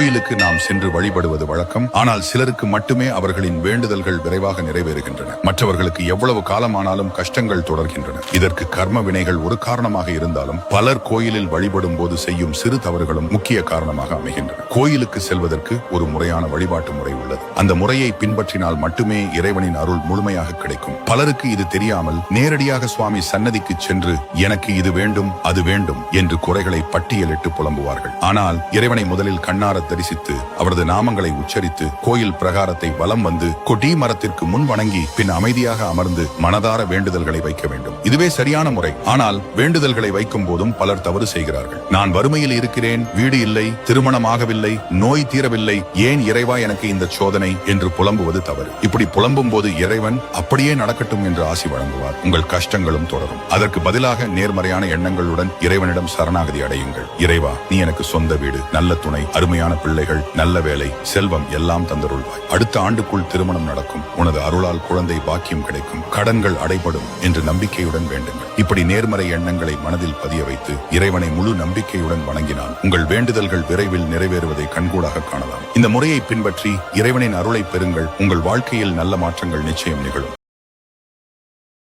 கோயிலுக்கு நாம் சென்று வழிபடுவது வழக்கம். ஆனால் சிலருக்கு மட்டுமே அவர்களின் வேண்டுதல்கள் விரைவாக நிறைவேறுகின்றன. மற்றவர்களுக்கு எவ்வளவு காலமானாலும் கஷ்டங்கள் தொடர்கின்றன. இதற்கு கர்ம வினைகள் ஒரு காரணமாக இருந்தாலும் பலர் கோயிலில் வழிபடும் போது செய்யும் சிறு தவறுகளும் முக்கிய காரணமாக அமைகின்றன. கோயிலுக்கு செல்வதற்கு ஒரு முறையான வழிபாட்டு முறை உள்ளது. அந்த முறையை பின்பற்றினால் மட்டுமே இறைவனின் அருள் முழுமையாக கிடைக்கும். பலருக்கு இது தெரியாமல் நேரடியாக சுவாமி சன்னதிக்கு சென்று எனக்கு இது வேண்டும் அது வேண்டும் என்று குறைகளை பட்டியலிட்டு புலம்புவார்கள். ஆனால் இறைவனை முதலில் கண்ணார தரிசித்து அவரது நாமங்களை உச்சரித்து கோயில் பிரகாரத்தை வலம் வந்து கொடி மரத்திற்கு முன் வணங்கி பின் அமைதியாக அமர்ந்து மனதார வேண்டுதல்களை வைக்க வேண்டும். இதுவே சரியான முறை. ஆனால் வேண்டுதல்களை வைக்கும் போதும் பலர் தவறு செய்கிறார்கள். நான் வறுமையில் இருக்கிறேன், வீடு இல்லை, திருமணமாகவில்லை, நோய் தீரவில்லை, ஏன் இறைவா எனக்கு இந்த சோதனை என்று புலம்புவது தவறு. இப்படி புலம்பும் போது இறைவன் அப்படியே நடக்கட்டும் என்று ஆசி வழங்குவார். உங்கள் கஷ்டங்களும் தொடரும். அதற்கு பதிலாக நேர்மறையான எண்ணங்களுடன் இறைவனிடம் சரணாகதி அடையுங்கள். இறைவா, நீ எனக்கு சொந்த வீடு, நல்ல துணை, அருமையான பிள்ளைகள், நல்ல வேலை, செல்வம் எல்லாம் தந்தருள்வாய். அடுத்த ஆண்டுக்குள் திருமணம் நடக்கும், உனது அருளால் குழந்தை பாக்கியம் கிடைக்கும், கடன்கள் அடைபடும் என்று நம்பிக்கையுடன் வேண்டுங்கள். இப்படி நேர்மறை எண்ணங்களை மனதில் பதிய வைத்து இறைவனை முழு நம்பிக்கையுடன் வணங்கினால் உங்கள் வேண்டுதல்கள் விரைவில் நிறைவேறுவதை கண்கூடாக காணலாம். இந்த முறையை பின்பற்றி இறைவனின் அருளை பெறுங்கள். உங்கள் வாழ்க்கையில் நல்ல மாற்றங்கள் நிச்சயம் நிகழும்.